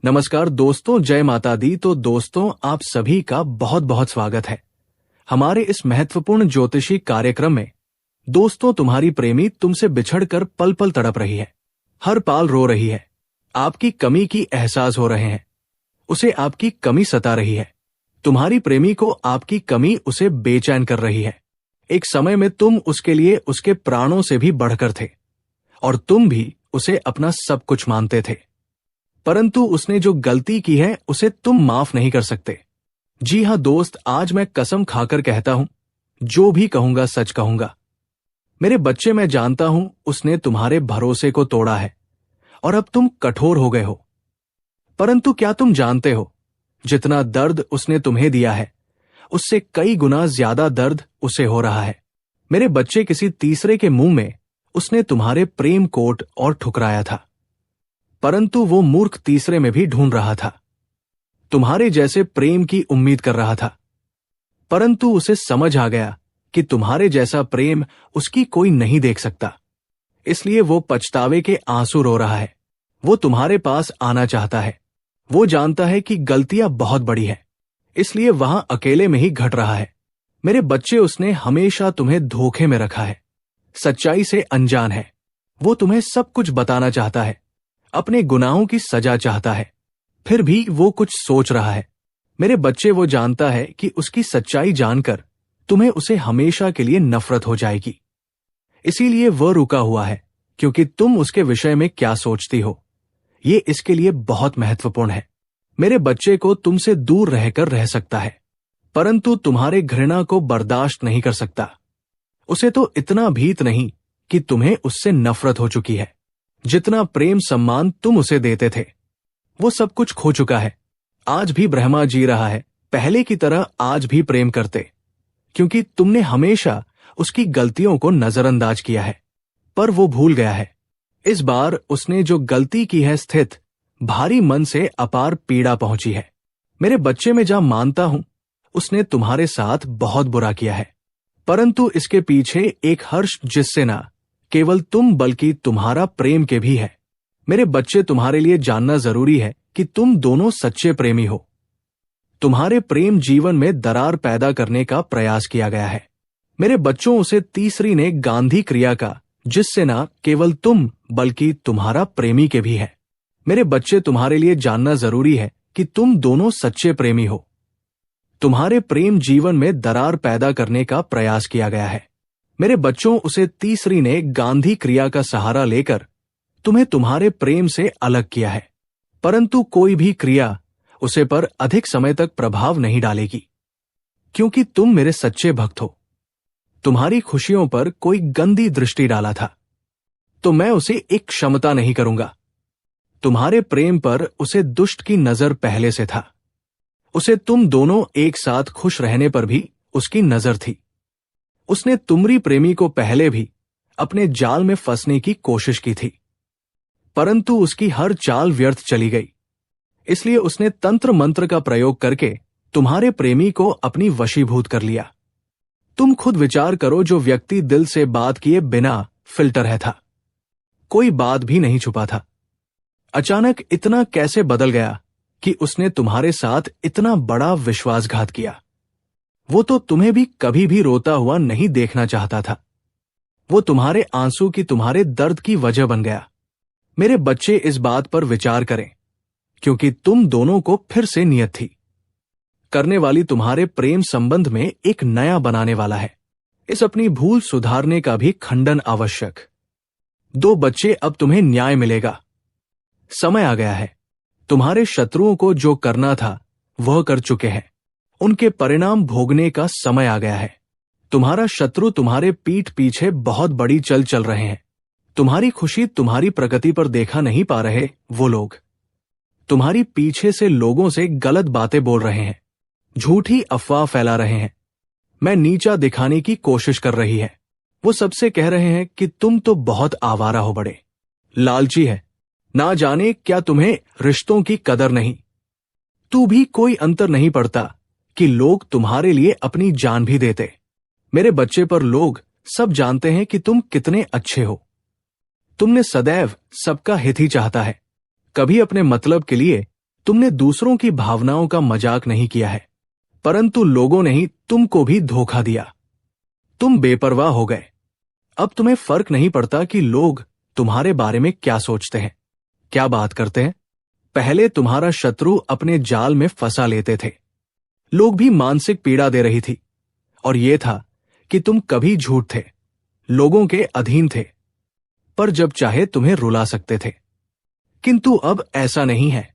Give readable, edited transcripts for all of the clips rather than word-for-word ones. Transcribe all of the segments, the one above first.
नमस्कार दोस्तों, जय माता दी। तो दोस्तों, आप सभी का बहुत बहुत स्वागत है हमारे इस महत्वपूर्ण ज्योतिषी कार्यक्रम में। दोस्तों, तुम्हारी प्रेमी तुमसे बिछड़कर पल पल तड़प रही है, हर पाल रो रही है, आपकी कमी की एहसास हो रहे हैं, उसे आपकी कमी सता रही है। तुम्हारी प्रेमी को आपकी कमी उसे बेचैन कर रही है। एक समय में तुम उसके लिए उसके प्राणों से भी बढ़कर थे और तुम भी उसे अपना सब कुछ मानते थे, परंतु उसने जो गलती की है उसे तुम माफ नहीं कर सकते। जी हां दोस्त, आज मैं कसम खाकर कहता हूं, जो भी कहूंगा सच कहूंगा। मेरे बच्चे, मैं जानता हूं उसने तुम्हारे भरोसे को तोड़ा है और अब तुम कठोर हो गए हो, परंतु क्या तुम जानते हो, जितना दर्द उसने तुम्हें दिया है उससे कई गुना ज्यादा दर्द उसे हो रहा है। मेरे बच्चे, किसी तीसरे के मुंह में उसने तुम्हारे प्रेम कोट और ठुकराया था, परंतु वो मूर्ख तीसरे में भी ढूंढ रहा था। तुम्हारे जैसे प्रेम की उम्मीद कर रहा था, परंतु उसे समझ आ गया कि तुम्हारे जैसा प्रेम उसकी कोई नहीं देख सकता। इसलिए वो पछतावे के आंसू रो रहा है। वो तुम्हारे पास आना चाहता है। वो जानता है कि गलतियां बहुत बड़ी है, इसलिए वहां अकेले में ही घट रहा है। मेरे बच्चे, उसने हमेशा तुम्हें धोखे में रखा है, सच्चाई से अनजान है। वो तुम्हें सब कुछ बताना चाहता है, अपने गुनाहों की सजा चाहता है, फिर भी वो कुछ सोच रहा है। मेरे बच्चे, वो जानता है कि उसकी सच्चाई जानकर तुम्हें उसे हमेशा के लिए नफरत हो जाएगी। इसीलिए वह रुका हुआ है, क्योंकि तुम उसके विषय में क्या सोचती हो, ये इसके लिए बहुत महत्वपूर्ण है। मेरे बच्चे को तुमसे दूर रहकर रह सकता है, परंतु तुम्हारे घृणा को बर्दाश्त नहीं कर सकता। उसे तो इतना भीत नहीं कि तुम्हें उससे नफरत हो चुकी है। जितना प्रेम सम्मान तुम उसे देते थे, वो सब कुछ खो चुका है। आज भी ब्रह्मा जी रहा है, पहले की तरह आज भी प्रेम करते, क्योंकि तुमने हमेशा उसकी गलतियों को नजरअंदाज किया है। पर वो भूल गया है। इस बार उसने जो गलती की है, स्थित भारी मन से अपार पीड़ा पहुंची है। मेरे बच्चे, मैं जहां मानता हूं उसने तुम्हारे साथ बहुत बुरा किया है, परंतु इसके पीछे एक हर्ष जिससे ना केवल तुम बल्कि तुम्हारा प्रेम के भी है। मेरे बच्चे, तुम्हारे लिए जानना जरूरी है कि तुम दोनों सच्चे प्रेमी हो। तुम्हारे प्रेम जीवन में दरार पैदा करने का प्रयास किया गया है। मेरे बच्चों, उसे तीसरी ने गांधी क्रिया का, जिससे ना केवल तुम बल्कि तुम्हारा प्रेमी के भी है। मेरे बच्चे, तुम्हारे लिए जानना जरूरी है कि तुम दोनों सच्चे प्रेमी हो। तुम्हारे प्रेम जीवन में दरार पैदा करने का प्रयास किया गया है। मेरे बच्चों, उसे तीसरी ने गांधी क्रिया का सहारा लेकर तुम्हें तुम्हारे प्रेम से अलग किया है, परंतु कोई भी क्रिया उसे पर अधिक समय तक प्रभाव नहीं डालेगी, क्योंकि तुम मेरे सच्चे भक्त हो। तुम्हारी खुशियों पर कोई गंदी दृष्टि डाला था तो मैं उसे एक क्षमता नहीं करूंगा। तुम्हारे प्रेम पर उसे दुष्ट की नजर पहले से था। उसे तुम दोनों एक साथ खुश रहने पर भी उसकी नजर थी। उसने तुम्हारी प्रेमी को पहले भी अपने जाल में फंसने की कोशिश की थी, परंतु उसकी हर चाल व्यर्थ चली गई। इसलिए उसने तंत्र मंत्र का प्रयोग करके तुम्हारे प्रेमी को अपनी वशीभूत कर लिया। तुम खुद विचार करो, जो व्यक्ति दिल से बात किए बिना फिल्टर है था, कोई बात भी नहीं छुपा था, अचानक इतना कैसे बदल गया कि उसने तुम्हारे साथ इतना बड़ा विश्वासघात किया। वो तो तुम्हें भी कभी भी रोता हुआ नहीं देखना चाहता था। वो तुम्हारे आंसू की, तुम्हारे दर्द की वजह बन गया। मेरे बच्चे, इस बात पर विचार करें, क्योंकि तुम दोनों को फिर से नियत थी करने वाली तुम्हारे प्रेम संबंध में एक नया बनाने वाला है। इस अपनी भूल सुधारने का भी खंडन आवश्यक। दो बच्चे, अब तुम्हें न्याय मिलेगा। समय आ गया है। तुम्हारे शत्रुओं को जो करना था वह कर चुके हैं। उनके परिणाम भोगने का समय आ गया है। तुम्हारा शत्रु तुम्हारे पीठ पीछे बहुत बड़ी चल चल रहे हैं। तुम्हारी खुशी, तुम्हारी प्रगति पर देखा नहीं पा रहे वो लोग तुम्हारी पीछे से लोगों से गलत बातें बोल रहे हैं, झूठी अफवाह फैला रहे हैं, मैं नीचा दिखाने की कोशिश कर रही है। वो सबसे कह रहे हैं कि तुम तो बहुत आवारा हो, बड़े लालची है, ना जाने क्या तुम्हें रिश्तों की कदर नहीं। तू भी कोई अंतर नहीं पड़ता कि लोग तुम्हारे लिए अपनी जान भी देते। मेरे बच्चे, पर लोग सब जानते हैं कि तुम कितने अच्छे हो। तुमने सदैव सबका हित ही चाहता है, कभी अपने मतलब के लिए तुमने दूसरों की भावनाओं का मजाक नहीं किया है, परंतु लोगों ने ही तुमको भी धोखा दिया। तुम बेपरवाह हो गए। अब तुम्हें फर्क नहीं पड़ता कि लोग तुम्हारे बारे में क्या सोचते हैं, क्या बात करते हैं। पहले तुम्हारा शत्रु अपने जाल में फंसा लेते थे। लोग भी मानसिक पीड़ा दे रही थी, और यह था कि तुम कभी झूठ थे, लोगों के अधीन थे, पर जब चाहे तुम्हें रुला सकते थे। किंतु अब ऐसा नहीं है।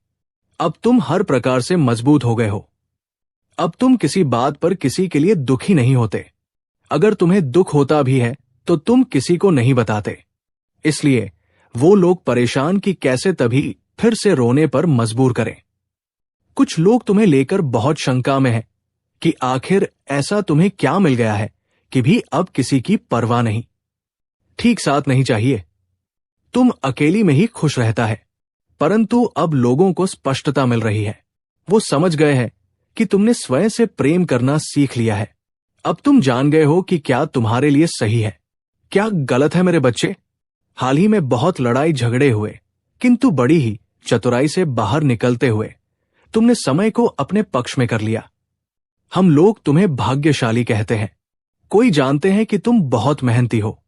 अब तुम हर प्रकार से मजबूत हो गए हो। अब तुम किसी बात पर किसी के लिए दुखी नहीं होते। अगर तुम्हें दुख होता भी है तो तुम किसी को नहीं बताते, इसलिए वो लोग परेशान कि कैसे तभी फिर से रोने पर मजबूर करें। कुछ लोग तुम्हें लेकर बहुत शंका में हैं कि आखिर ऐसा तुम्हें क्या मिल गया है कि भी अब किसी की परवाह नहीं। ठीक साथ नहीं चाहिए। तुम अकेली में ही खुश रहता है, परंतु अब लोगों को स्पष्टता मिल रही है। वो समझ गए हैं कि तुमने स्वयं से प्रेम करना सीख लिया है। अब तुम जान गए हो कि क्या तुम्हारे लिए सही है, क्या गलत है। मेरे बच्चे, हाल ही में बहुत लड़ाई झगड़े हुए, किंतु बड़ी ही चतुराई से बाहर निकलते हुए तुमने समय को अपने पक्ष में कर लिया। हम लोग तुम्हें भाग्यशाली कहते हैं। कोई जानते हैं कि तुम बहुत मेहनती हो।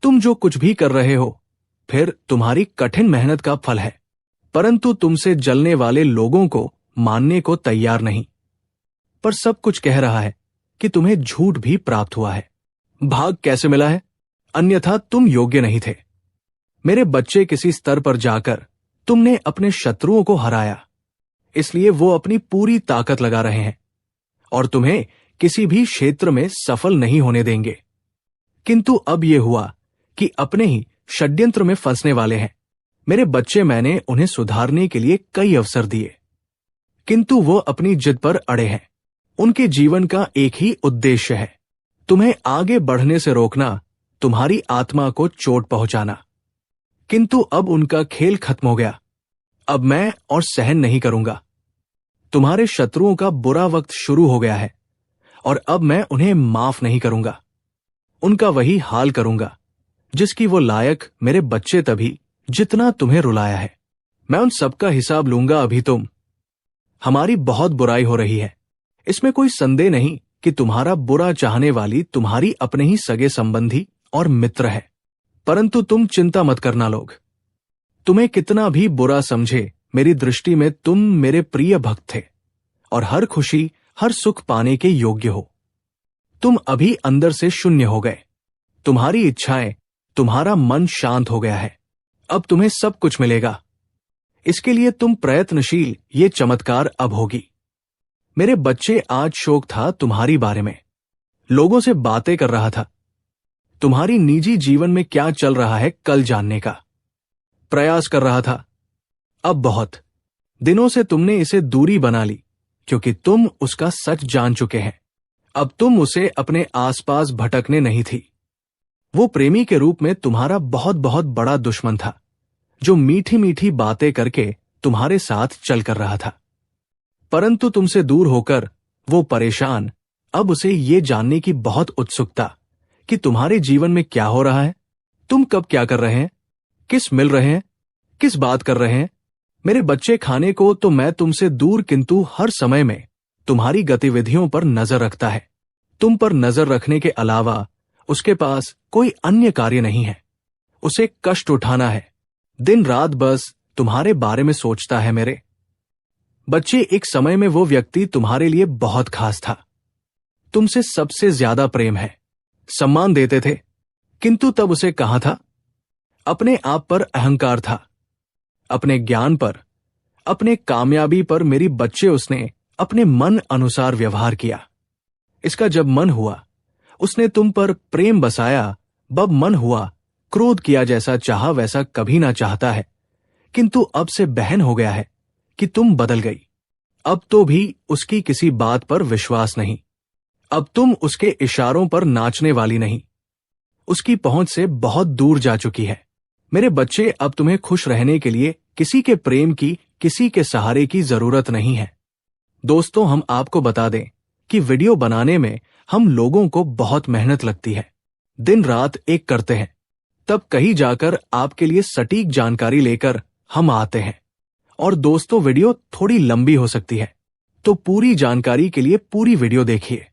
तुम जो कुछ भी कर रहे हो, फिर तुम्हारी कठिन मेहनत का फल है, परंतु तुमसे जलने वाले लोगों को मानने को तैयार नहीं। पर सब कुछ कह रहा है कि तुम्हें झूठ भी प्राप्त हुआ है। भाग कैसे मिला है, अन्यथा तुम योग्य नहीं थे। मेरे बच्चे, किसी स्तर पर जाकर तुमने अपने शत्रुओं को हराया, इसलिए वो अपनी पूरी ताकत लगा रहे हैं और तुम्हें किसी भी क्षेत्र में सफल नहीं होने देंगे। किंतु अब यह हुआ कि अपने ही षड्यंत्र में फंसने वाले हैं। मेरे बच्चे, मैंने उन्हें सुधारने के लिए कई अवसर दिए, किंतु वो अपनी जिद पर अड़े हैं। उनके जीवन का एक ही उद्देश्य है, तुम्हें आगे बढ़ने से रोकना, तुम्हारी आत्मा को चोट पहुंचाना। किंतु अब उनका खेल खत्म हो गया। अब मैं और सहन नहीं करूंगा। तुम्हारे शत्रुओं का बुरा वक्त शुरू हो गया है और अब मैं उन्हें माफ नहीं करूंगा। उनका वही हाल करूंगा जिसकी वो लायक मेरे बच्चे, तभी जितना तुम्हें रुलाया है। मैं उन सबका हिसाब लूंगा। अभी हमारी बहुत बुराई हो रही है, इसमें कोई संदेह नहीं कि तुम्हारा बुरा चाहने वाली तुम्हारी अपने ही सगे संबंधी और मित्र है। परंतु तुम चिंता मत करना। लोग तुम्हें कितना भी बुरा समझे, मेरी दृष्टि में तुम मेरे प्रिय भक्त थे और हर खुशी, हर सुख पाने के योग्य हो। तुम अभी अंदर से शून्य हो गए। तुम्हारी इच्छाएं, तुम्हारा मन शांत हो गया है। अब तुम्हें सब कुछ मिलेगा। इसके लिए तुम प्रयत्नशील। ये चमत्कार अब होगी। मेरे बच्चे, आज शोक था तुम्हारी बारे में। लोगों से बातें कर रहा था। तुम्हारी निजी जीवन में क्या चल रहा है कल जानने का प्रयास कर रहा था। अब बहुत दिनों से तुमने इसे दूरी बना ली, क्योंकि तुम उसका सच जान चुके हैं। अब तुम उसे अपने आसपास भटकने नहीं थी। वो प्रेमी के रूप में तुम्हारा बहुत बहुत बड़ा दुश्मन था, जो मीठी मीठी बातें करके तुम्हारे साथ चल कर रहा था। परंतु तुमसे दूर होकर वो परेशान, अब उसे ये जानने की बहुत उत्सुकता कि तुम्हारे जीवन में क्या हो रहा है, तुम कब क्या कर रहे हैं, किस मिल रहे हैं, किस बात कर रहे हैं। मेरे बच्चे, खाने को तो मैं तुमसे दूर, किंतु हर समय में तुम्हारी गतिविधियों पर नजर रखता है। तुम पर नजर रखने के अलावा उसके पास कोई अन्य कार्य नहीं है। उसे कष्ट उठाना है। दिन रात बस तुम्हारे बारे में सोचता है। मेरे बच्चे, एक समय में वो व्यक्ति तुम्हारे लिए बहुत खास था। तुमसे सबसे ज्यादा प्रेम है, सम्मान देते थे, किंतु तब उसे कहां था? अपने आप पर अहंकार था, अपने ज्ञान पर, अपने कामयाबी पर। मेरी बच्चे, उसने अपने मन अनुसार व्यवहार किया। इसका जब मन हुआ, उसने तुम पर प्रेम बसाया। बब मन हुआ, क्रोध किया। जैसा चाहा वैसा कभी ना चाहता है, किंतु अब से बहन हो गया है कि तुम बदल गई। अब तो भी उसकी किसी बात पर विश्वास नहीं। अब तुम उसके इशारों पर नाचने वाली नहीं। उसकी पहुंच से बहुत दूर जा चुकी है। मेरे बच्चे, अब तुम्हें खुश रहने के लिए किसी के प्रेम की, किसी के सहारे की जरूरत नहीं है। दोस्तों, हम आपको बता दें कि वीडियो बनाने में हम लोगों को बहुत मेहनत लगती है। दिन रात एक करते हैं, तब कहीं जाकर आपके लिए सटीक जानकारी लेकर हम आते हैं और दोस्तों वीडियो थोड़ी लंबी हो सकती है, तो पूरी जानकारी के लिए पूरी वीडियो देखिए।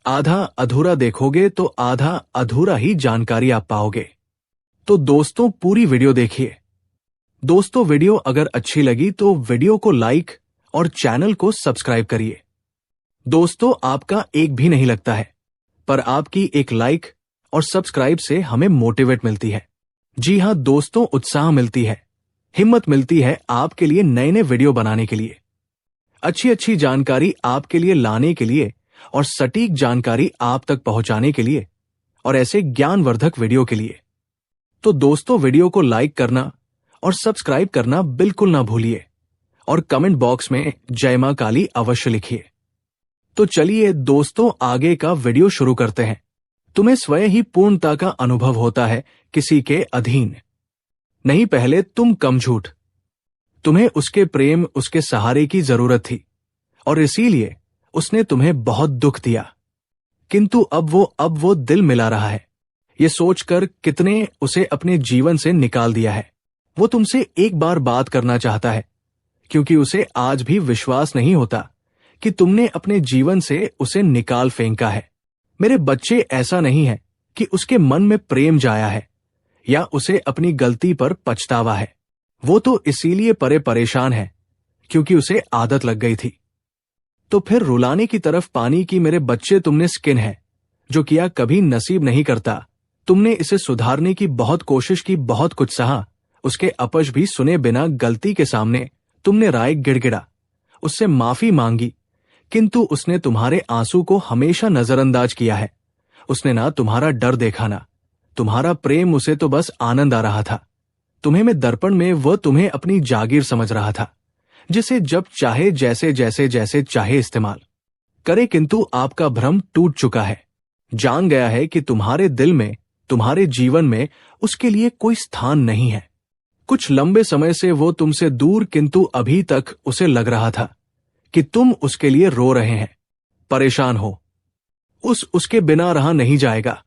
आधा अधूरा देखोगे तो आधा अधूरा ही जानकारी आप पाओगे। तो दोस्तों पूरी वीडियो देखिए। दोस्तों वीडियो अगर अच्छी लगी तो वीडियो को लाइक और चैनल को सब्सक्राइब करिए। दोस्तों आपका एक भी नहीं लगता है, पर आपकी एक लाइक और सब्सक्राइब से हमें मोटिवेट मिलती है। जी हां दोस्तों, उत्साह मिलती है, हिम्मत मिलती है आपके लिए नए नए वीडियो बनाने के लिए, अच्छी अच्छी जानकारी आपके लिए लाने के लिए और सटीक जानकारी आप तक पहुंचाने के लिए और ऐसे ज्ञानवर्धक वीडियो के लिए। तो दोस्तों वीडियो को लाइक करना और सब्सक्राइब करना बिल्कुल ना भूलिए और कमेंट बॉक्स में जय मां काली अवश्य लिखिए। तो चलिए दोस्तों आगे का वीडियो शुरू करते हैं। तुम्हें स्वयं ही पूर्णता का अनुभव होता है किसी के अधीन नहीं। पहले तुम कम झूठ, तुम्हें उसके प्रेम उसके सहारे की जरूरत थी और इसीलिए उसने तुम्हें बहुत दुख दिया, किंतु अब वो दिल मिला रहा है, ये सोचकर कितने उसे अपने जीवन से निकाल दिया है। वो तुमसे एक बार बात करना चाहता है, क्योंकि उसे आज भी विश्वास नहीं होता कि तुमने अपने जीवन से उसे निकाल फेंका है। मेरे बच्चे, ऐसा नहीं है कि उसके मन में प्रेम जाया है या उसे अपनी गलती पर पछतावा है। वो तो इसीलिए परेशान है क्योंकि उसे आदत लग गई थी। तो फिर रुलाने की तरफ पानी की मेरे बच्चे, तुमने स्किन है जो किया कभी नसीब नहीं करता। तुमने इसे सुधारने की बहुत कोशिश की, बहुत कुछ सहा, उसके अपश भी सुने बिना गलती के सामने तुमने राय गिड़गिड़ा, उससे माफी मांगी, किंतु उसने तुम्हारे आंसू को हमेशा नजरअंदाज किया है। उसने ना तुम्हारा डर देखा ना तुम्हारा प्रेम, उसे तो बस आनंद आ रहा था। तुम्हें में दर्पण में वह तुम्हें अपनी जागीर समझ रहा था, जिसे जब चाहे जैसे चाहे इस्तेमाल करे, किंतु आपका भ्रम टूट चुका है। जान गया है कि तुम्हारे दिल में, तुम्हारे जीवन में उसके लिए कोई स्थान नहीं है। कुछ लंबे समय से वो तुमसे दूर, किंतु अभी तक उसे लग रहा था कि तुम उसके लिए रो रहे हैं, परेशान हो। उसके बिना रहा नहीं जाएगा।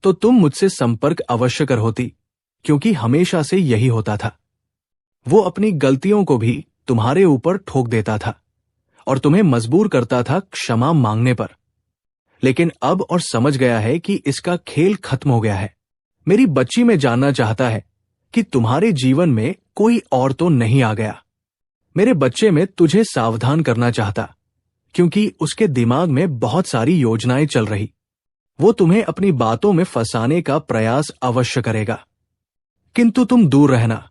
तो तुम मुझसे संपर्क अवश्य कर होती, क्योंकि हमेशा से यही होता था। वो अपनी गलतियों को भी तुम्हारे ऊपर ठोक देता था और तुम्हें मजबूर करता था क्षमा मांगने पर। लेकिन अब और समझ गया है कि इसका खेल खत्म हो गया है। मेरी बच्ची में जानना चाहता है कि तुम्हारे जीवन में कोई और तो नहीं आ गया। मेरे बच्चे में तुझे सावधान करना चाहता, क्योंकि उसके दिमाग में बहुत सारी योजनाएं चल रही। वो तुम्हें अपनी बातों में फंसाने का प्रयास अवश्य करेगा, किंतु तुम दूर रहना।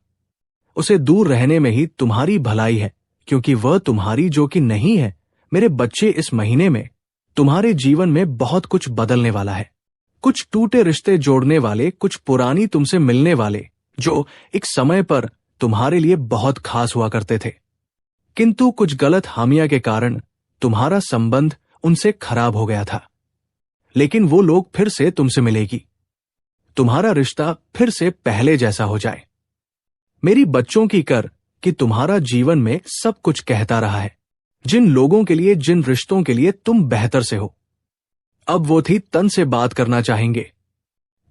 उसे दूर रहने में ही तुम्हारी भलाई है, क्योंकि वह तुम्हारी जो कि नहीं है। मेरे बच्चे, इस महीने में तुम्हारे जीवन में बहुत कुछ बदलने वाला है। कुछ टूटे रिश्ते जोड़ने वाले, कुछ पुरानी तुमसे मिलने वाले जो एक समय पर तुम्हारे लिए बहुत खास हुआ करते थे, किंतु कुछ गलत हामिया के कारण तुम्हारा संबंध उनसे खराब हो गया था। लेकिन वो लोग फिर से तुमसे मिलेगी, तुम्हारा रिश्ता फिर से पहले जैसा हो जाए। मेरी बच्चों की कर कि तुम्हारा जीवन में सब कुछ कहता रहा है। जिन लोगों के लिए, जिन रिश्तों के लिए तुम बेहतर से हो, अब वो थी तन से बात करना चाहेंगे।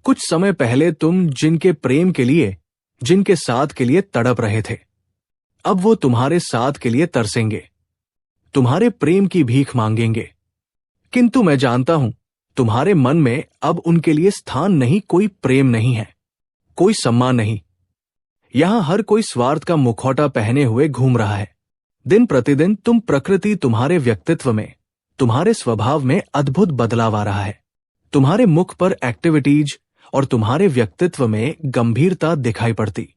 कुछ समय पहले तुम जिनके प्रेम के लिए, जिनके साथ के लिए तड़प रहे थे, अब वो तुम्हारे साथ के लिए तरसेंगे, तुम्हारे प्रेम की भीख मांगेंगे। किंतु मैं जानता हूं तुम्हारे मन में अब उनके लिए स्थान नहीं, कोई प्रेम नहीं है, कोई सम्मान नहीं। यहां हर कोई स्वार्थ का मुखौटा पहने हुए घूम रहा है। दिन प्रतिदिन प्रकृति तुम्हारे व्यक्तित्व में, तुम्हारे स्वभाव में अद्भुत बदलाव आ रहा है। तुम्हारे मुख पर एक्टिविटीज और तुम्हारे व्यक्तित्व में गंभीरता दिखाई पड़ती।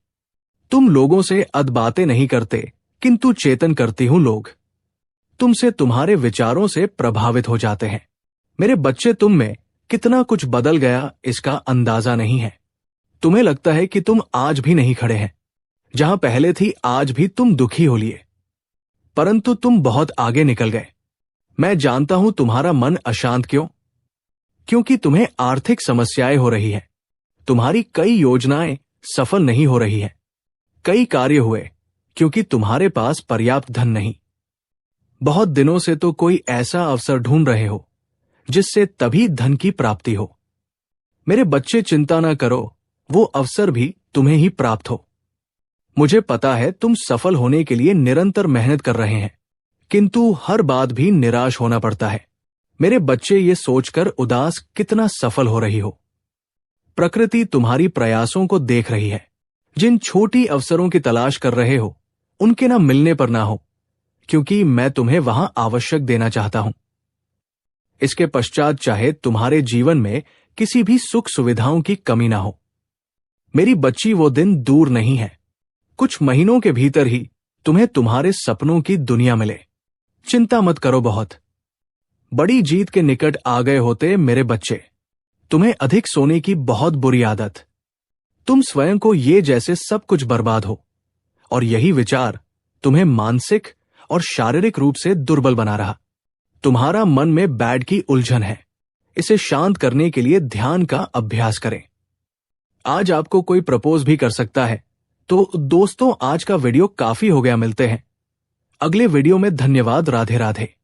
तुम लोगों से अदबातें नहीं करते, किंतु चेतन करती हूं लोग। तुमसे, तुम्हारे विचारों से प्रभावित हो जाते हैं। मेरे बच्चे, तुम में कितना कुछ बदल गया इसका अंदाजा नहीं है। तुम्हें लगता है कि तुम आज भी नहीं खड़े हैं जहां पहले थी, आज भी तुम दुखी हो लिए, परंतु तुम बहुत आगे निकल गए। मैं जानता हूं तुम्हारा मन अशांत क्यों, क्योंकि तुम्हें आर्थिक समस्याएं हो रही है। तुम्हारी कई योजनाएं सफल नहीं हो रही है। कई कार्य हुए क्योंकि तुम्हारे पास पर्याप्त धन नहीं। बहुत दिनों से तो कोई ऐसा अवसर ढूंढ रहे हो जिससे तभी धन की प्राप्ति हो। मेरे बच्चे, चिंता ना करो, वो अवसर भी तुम्हें ही प्राप्त हो। मुझे पता है तुम सफल होने के लिए निरंतर मेहनत कर रहे हैं, किंतु हर बात भी निराश होना पड़ता है। मेरे बच्चे ये सोचकर उदास कितना सफल हो रही हो। प्रकृति तुम्हारी प्रयासों को देख रही है। जिन छोटी अवसरों की तलाश कर रहे हो उनके ना मिलने पर ना हो, क्योंकि मैं तुम्हें वहां आवश्यक देना चाहता हूं। इसके पश्चात चाहे तुम्हारे जीवन में किसी भी सुख सुविधाओं की कमी ना हो। मेरी बच्ची, वो दिन दूर नहीं है। कुछ महीनों के भीतर ही तुम्हें तुम्हारे सपनों की दुनिया मिले। चिंता मत करो, बहुत बड़ी जीत के निकट आ गए होते मेरे बच्चे। तुम्हें अधिक सोने की बहुत बुरी आदत। तुम स्वयं को ये जैसे सब कुछ बर्बाद हो, और यही विचार तुम्हें मानसिक और शारीरिक रूप से दुर्बल बना रहा। तुम्हारा मन में बैड की उलझन है। इसे शांत करने के लिए ध्यान का अभ्यास करें। आज आपको कोई प्रपोज भी कर सकता है। तो दोस्तों, आज का वीडियो काफी हो गया। मिलते हैं अगले वीडियो में। धन्यवाद। राधे राधे।